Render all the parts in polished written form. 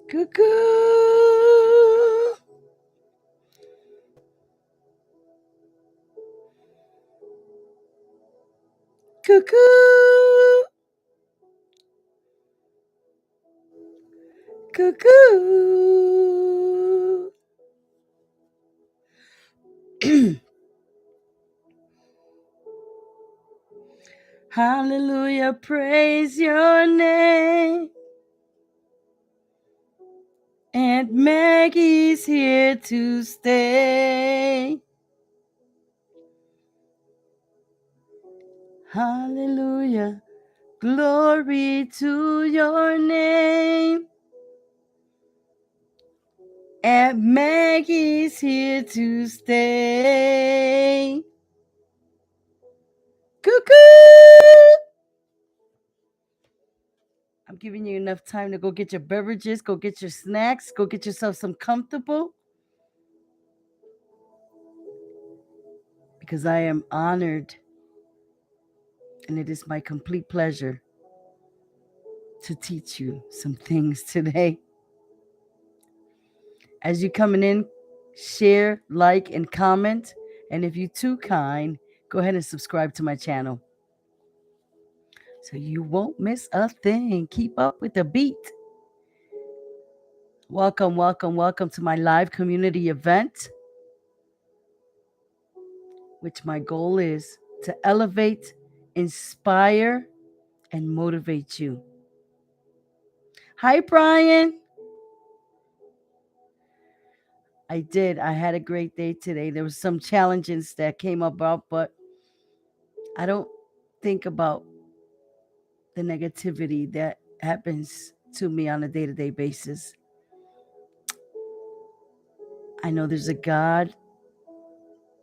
Cuckoo. Cuckoo. Cuckoo. Hallelujah, praise your name. Aunt Maggie's here to stay. Hallelujah, glory to your name. Aunt Maggie's here to stay. Cuckoo! I'm giving you enough time to go get your beverages, go get your snacks, go get yourself some comfortable. Because I am honored and it is my complete pleasure to teach you some things today. As you coming in, share, like, and comment. And if you're too kind, go ahead and subscribe to my channel so you won't miss a thing. Keep up with the beat. Welcome, welcome, welcome to my live community event, which my goal is to elevate, inspire, and motivate you. Hi, Brian. I did. I had a great day today. There was some challenges that came about, but I don't think about the negativity that happens to me on a day-to-day basis. I know there's a God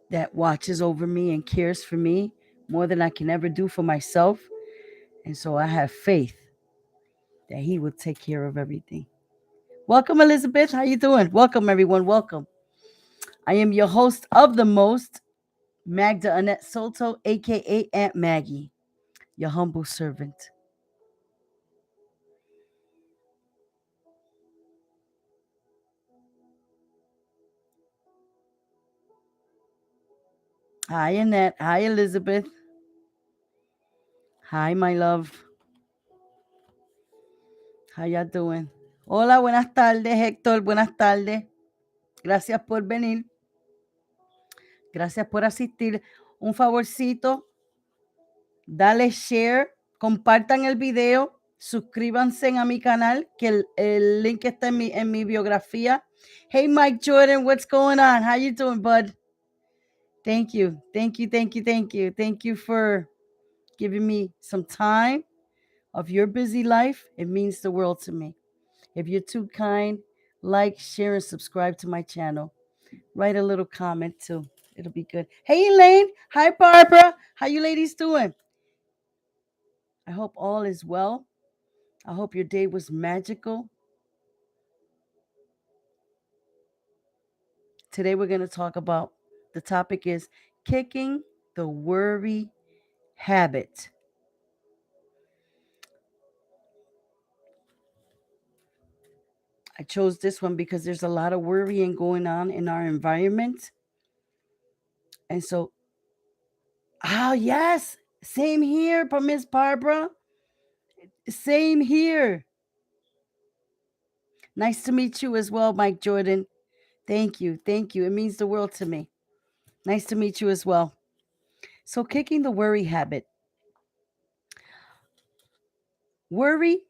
that watches over me and cares for me more than I can ever do for myself. And so I have faith that he will take care of everything. Welcome, Elizabeth. How you doing? Welcome, everyone. Welcome. I am your host of the most, Magda Annette Soto, a.k.a. Aunt Maggie, your humble servant. Hi, Annette. Hi, Elizabeth. Hi, my love. How y'all doing? Hola, buenas tardes, Héctor. Buenas tardes. Gracias por venir. Gracias por asistir. Un favorcito, dale share, compartan el video, suscríbanse a mi canal, que el link está en mi biografía. Hey, Mike Jordan, what's going on? How you doing, bud? Thank you. Thank you, thank you, thank you. Thank you for giving me some time of your busy life. It means the world to me. If you're too kind, like, share, and subscribe to my channel. Write a little comment too. It'll be good. Hey, Elaine. Hi, Barbara. How you ladies doing? I hope all is well. I hope your day was magical. Today we're going to talk about, the topic is kicking the worry habit. I chose this one because there's a lot of worrying going on in our environment. And so, yes, same here, Miss Barbara. Same here. Nice to meet you as well, Mike Jordan. Thank you. Thank you. It means the world to me. Nice to meet you as well. So, kicking the worry habit. Worry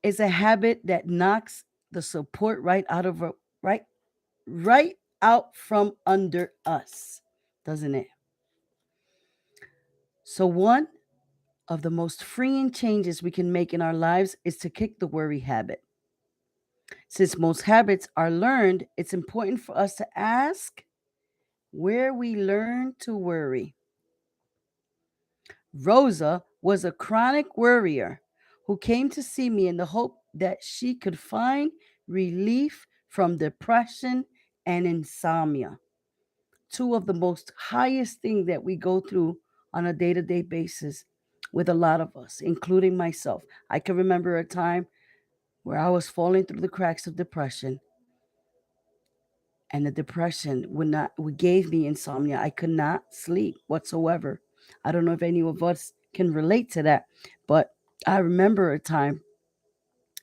is a habit that knocks the support right right out from under us, doesn't it? So one of the most freeing changes we can make in our lives is to kick the worry habit. Since most habits are learned, it's important for us to ask where we learn to worry. Rosa was a chronic worrier who came to see me in the hope that she could find relief from depression and insomnia. Two of the most highest things that we go through on a day-to-day basis with a lot of us, including myself. I can remember a time where I was falling through the cracks of depression. And the depression would gave me insomnia. I could not sleep whatsoever. I don't know if any of us can relate to that, but I remember a time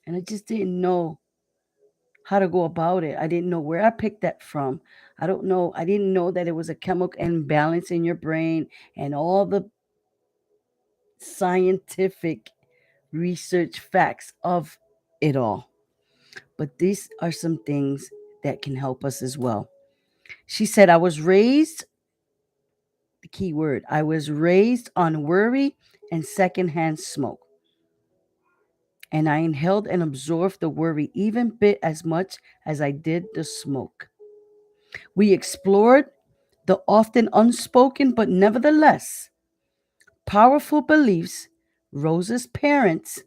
and I just didn't know how to go about it. I didn't know where I picked that from. I don't know. I didn't know that it was a chemical imbalance in your brain and all the scientific research facts of it all. But these are some things that can help us as well. She said, I was raised, the key word, I was raised on worry and secondhand smoke. And I inhaled and absorbed the worry even bit as much as I did the smoke. We explored the often unspoken but nevertheless powerful beliefs Rosa's parents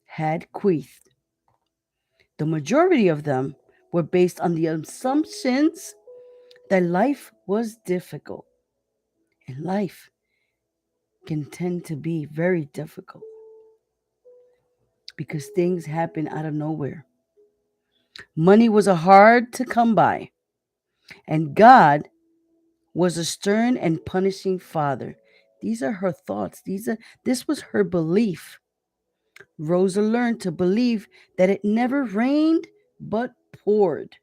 had queethed. The majority of them were based on the assumptions that life was difficult. And life can tend to be very difficult because things happen out of nowhere. Money was a hard to come by, and God was a stern and punishing father. These are her thoughts. This was her belief. Rosa learned to believe that it never rained but poured.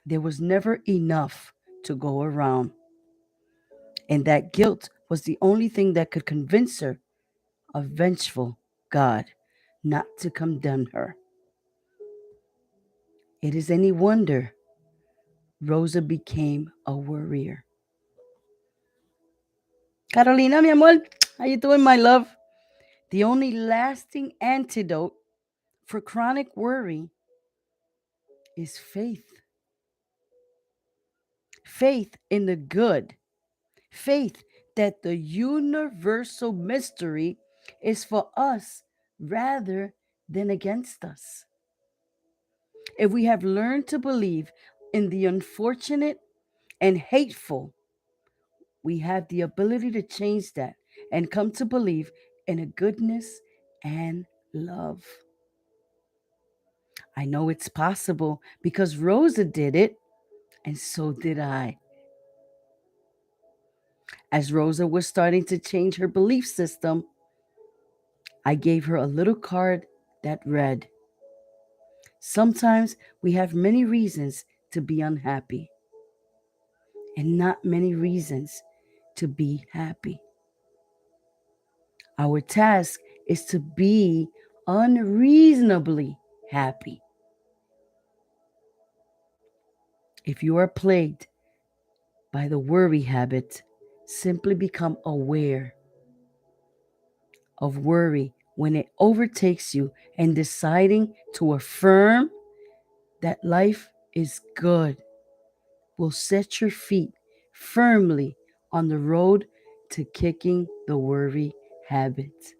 There was never enough to go around. And that guilt was the only thing that could convince her, a vengeful God, not to condemn her. It is any wonder Rosa became a worrier. Carolina, mi amor, how you doing, my love? The only lasting antidote for chronic worry is faith. Faith in the good. Faith that the universal mystery is for us rather than against us. If we have learned to believe in the unfortunate and hateful, we have the ability to change that and come to believe in a goodness and love. I know it's possible because Rosa did it, and so did I. As Rosa was starting to change her belief system, I gave her a little card that read, sometimes we have many reasons to be unhappy and not many reasons to be happy. Our task is to be unreasonably happy. If you are plagued by the worry habit, simply become aware of worry when it overtakes you and deciding to affirm that life is good will set your feet firmly on the road to kicking the worry habit.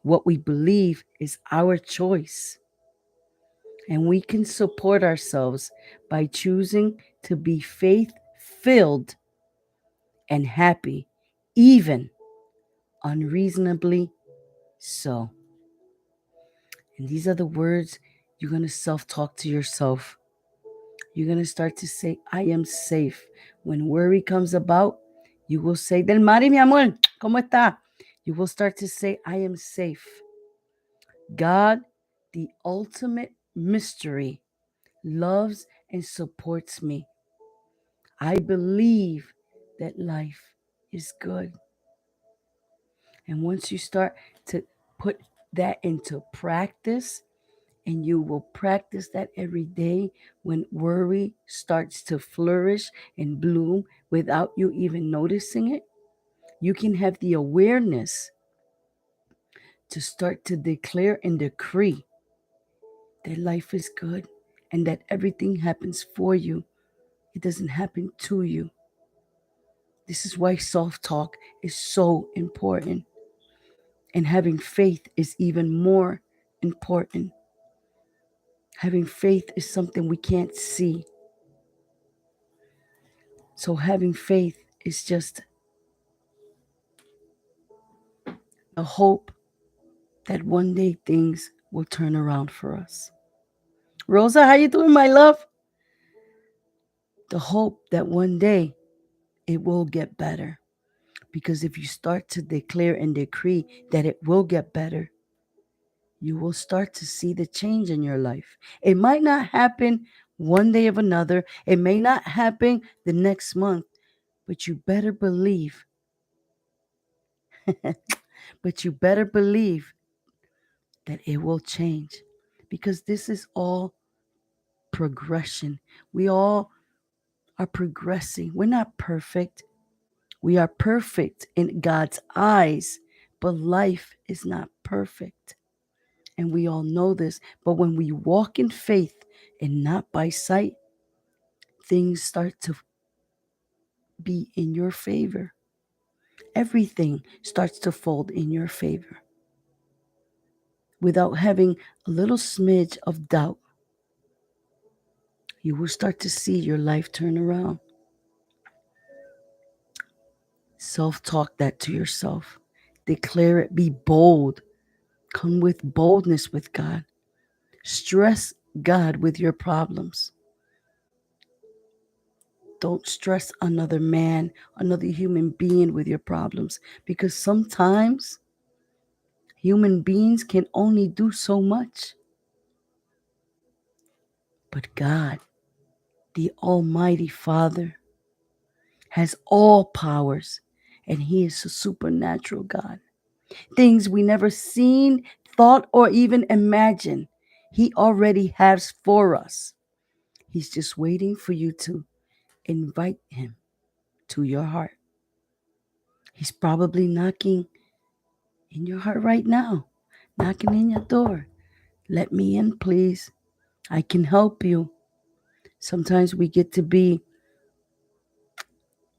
What we believe is our choice, and we can support ourselves by choosing to be faith filled and happy, even unreasonably so. And these are the words you're going to self talk to yourself. You're going to start to say, I am safe. When worry comes about, you will say, Del Mari, mi amor, ¿cómo está? You will start to say, I am safe. God, the ultimate mystery, loves and supports me. I believe that life is good. And once you start to put that into practice, and you will practice that every day, when worry starts to flourish and bloom without you even noticing it, you can have the awareness to start to declare and decree that life is good and that everything happens for you. It doesn't happen to you. This is why self-talk is so important. And having faith is even more important. Having faith is something we can't see. So having faith is just the hope that one day things will turn around for us. Rosa, how you doing, my love? The hope that one day it will get better. Because if you start to declare and decree that it will get better, you will start to see the change in your life. It might not happen one day of another. It may not happen the next month, but you better believe. But you better believe that it will change, because this is all progression. We all are progressing. We're not perfect. We are perfect in God's eyes, but life is not perfect. And we all know this. But when we walk in faith and not by sight, things start to be in your favor. Everything starts to fold in your favor. Without having a little smidge of doubt, you will start to see your life turn around. Self-talk that to yourself. Declare it. Be bold. Come with boldness with God. Stress God with your problems. Don't stress another man, another human being with your problems, because sometimes human beings can only do so much. But God, the Almighty Father, has all powers, and He is a supernatural God. Things we never seen, thought, or even imagined, He already has for us. He's just waiting for you to invite Him to your heart. He's probably knocking in your heart right now, knocking in your door. Let me in, please. I can help you. Sometimes we get to be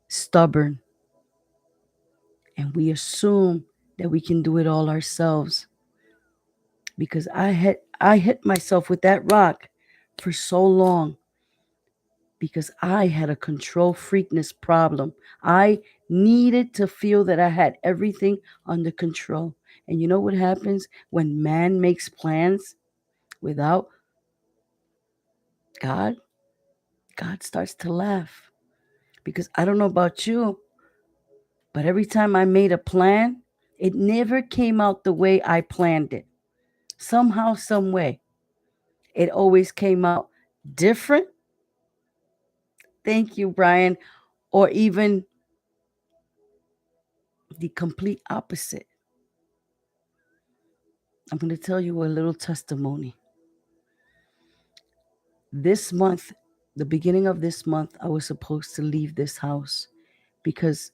stubborn and we assume that we can do it all ourselves. Because I hit myself with that rock for so long, because I had a control freakness problem. I needed to feel that I had everything under control. And you know what happens when man makes plans without God? God starts to laugh. Because I don't know about you, but every time I made a plan, it never came out the way I planned it. Somehow, some way, it always came out different. Thank you, Brian. Or even the complete opposite. I'm going to tell you a little testimony. This month, the beginning of this month, I was supposed to leave this house because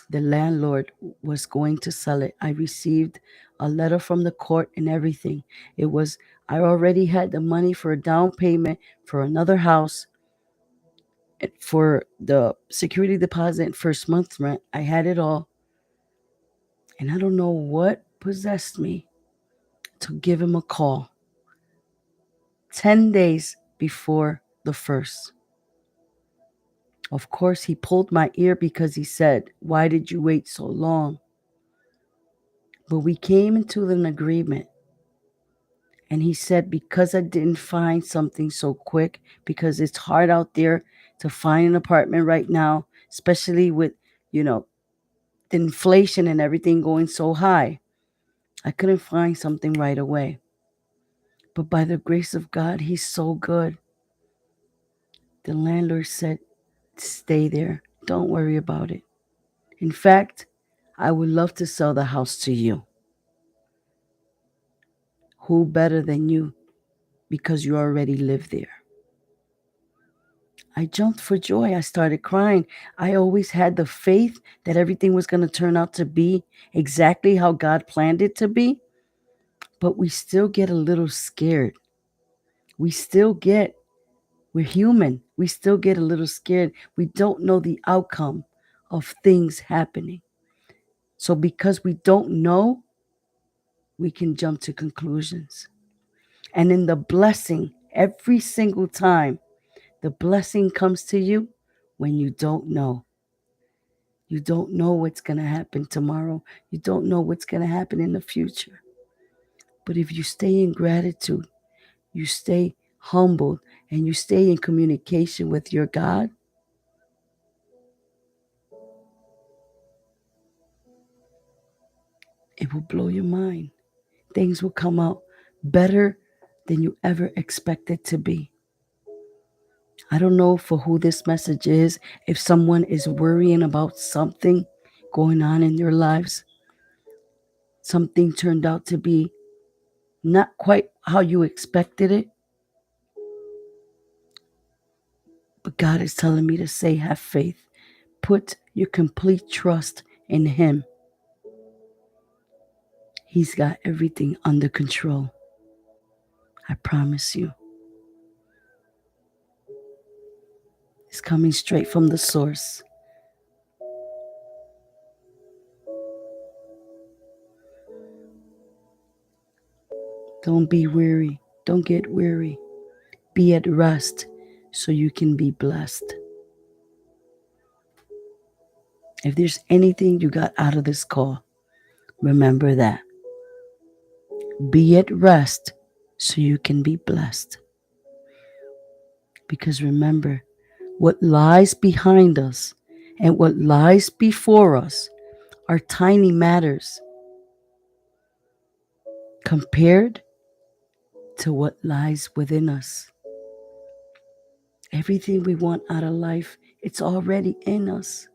the landlord was going to sell it. I received a letter from the court and everything. I already had the money for a down payment for another house, for the security deposit and first month's rent. I had it all. And I don't know what possessed me to give him a call 10 days before the first. Of course, he pulled my ear because he said, "Why did you wait so long?" But we came into an agreement. And he said, because I didn't find something so quick, because it's hard out there to find an apartment right now, especially with, the inflation and everything going so high. I couldn't find something right away. But by the grace of God, He's so good. The landlord said, "Stay there. Don't worry about it. In fact, I would love to sell the house to you." Who better than you, because you already live there? I jumped for joy. I started crying. I always had the faith that everything was going to turn out to be exactly how God planned it to be. But we still get a little scared. We're human. We still get a little scared. We don't know the outcome of things happening. So because we don't know, we can jump to conclusions. And in the blessing, every single time, the blessing comes to you when you don't know. You don't know what's going to happen tomorrow. You don't know what's going to happen in the future. But if you stay in gratitude, you stay humbled, and you stay in communication with your God, it will blow your mind. Things will come out better than you ever expected to be. I don't know for who this message is. If someone is worrying about something going on in their lives, something turned out to be not quite how you expected it, but God is telling me to say, have faith. Put your complete trust in Him. He's got everything under control. I promise you. It's coming straight from the source. Don't be weary. Don't get weary. Be at rest so you can be blessed. If there's anything you got out of this call, remember that. Be at rest so you can be blessed. Because remember, what lies behind us and what lies before us are tiny matters compared to what lies within us. Everything we want out of life, it's already in us.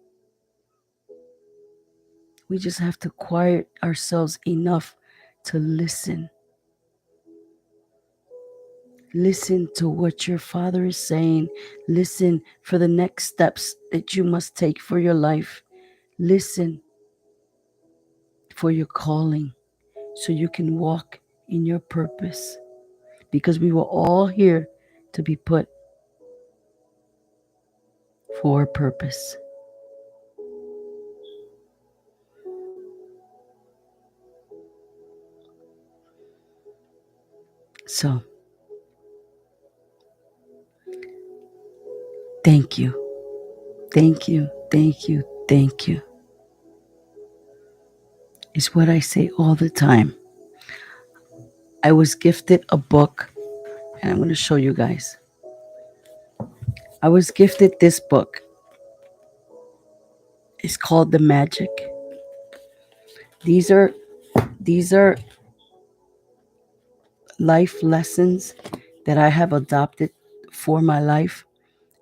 We just have to quiet ourselves enough to listen. Listen to what your Father is saying. Listen for the next steps that you must take for your life. Listen for your calling so you can walk in your purpose. Because we were all here to be put for a purpose. So, thank you. Thank you. Thank you. Thank you. It's what I say all the time. I was gifted a book, and I'm going to show you guys. I was gifted this book. It's called The Magic. These are life lessons that I have adopted for my life.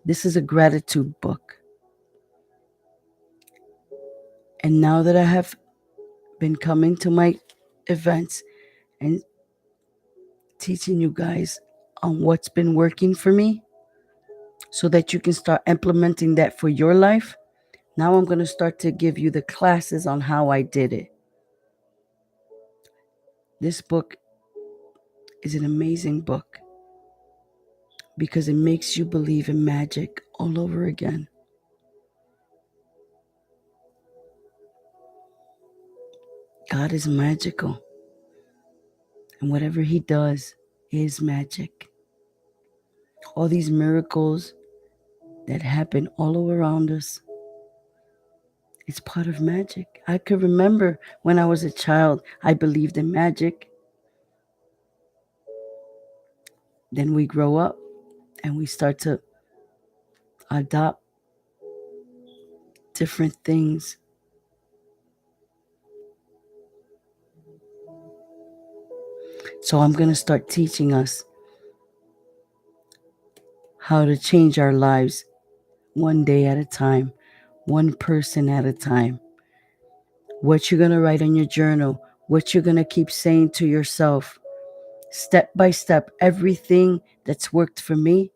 This is a gratitude book. And now that I have been coming to my events and teaching you guys on what's been working for me so that you can start implementing that for your life, now I'm going to start to give you the classes on how I did it. This book is an amazing book because it makes you believe in magic all over again. God is magical, and whatever He does is magic. All these miracles that happen all around us, it's part of magic. I could remember when I was a child, I believed in magic. Then we grow up and we start to adopt different things. So I'm going to start teaching us how to change our lives one day at a time, one person at a time. What you're going to write in your journal, what you're going to keep saying to yourself, step by step, everything that's worked for me,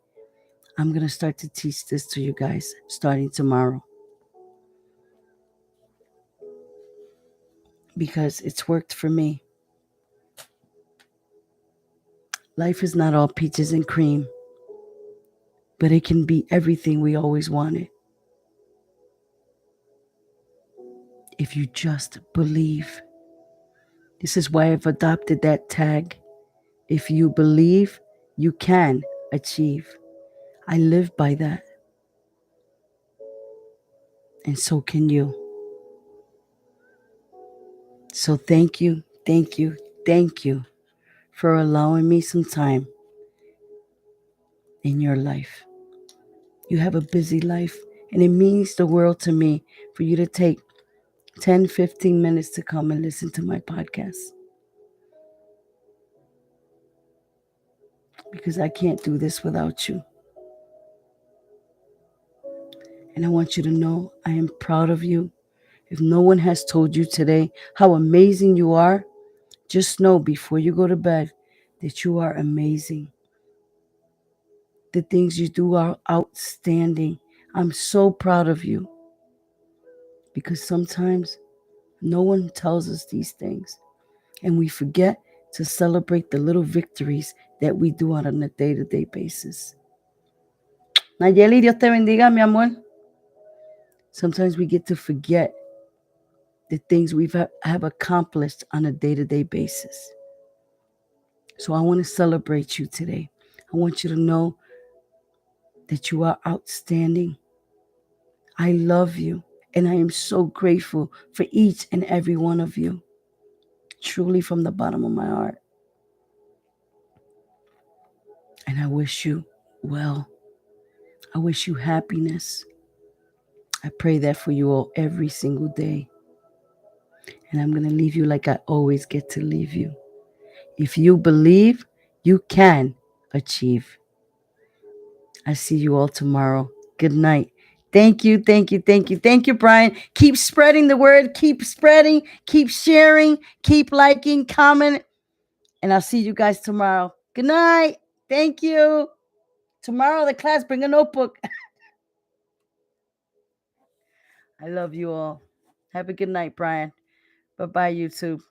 I'm going to start to teach this to you guys starting tomorrow. Because it's worked for me. Life is not all peaches and cream, but it can be everything we always wanted. If you just believe. This is why I've adopted that tag. If you believe, you can achieve. I live by that. And so can you. So thank you, thank you, thank you for allowing me some time in your life. You have a busy life, and it means the world to me for you to take 10, 15 minutes to come and listen to my podcast. Because I can't do this without you. And I want you to know I am proud of you. If no one has told you today how amazing you are, just know before you go to bed that you are amazing. The things you do are outstanding. I'm so proud of you. Because sometimes no one tells us these things. And we forget to celebrate the little victories that we do on a day-to-day basis. Nayeli, Dios te bendiga, mi amor. Sometimes we get to forget the things we have accomplished on a day-to-day basis. So I want to celebrate you today. I want you to know that you are outstanding. I love you, and I am so grateful for each and every one of you, truly from the bottom of my heart. And I wish you well. I wish you happiness. I pray that for you all every single day. And I'm going to leave you like I always get to leave you. If you believe, you can achieve. I see you all tomorrow. Good night. Thank you, thank you, thank you. Thank you, Brian. Keep spreading the word. Keep spreading. Keep sharing. Keep liking, comment. And I'll see you guys tomorrow. Good night. Thank you. Tomorrow, the class, bring a notebook. I love you all. Have a good night, Brian. Bye-bye, YouTube.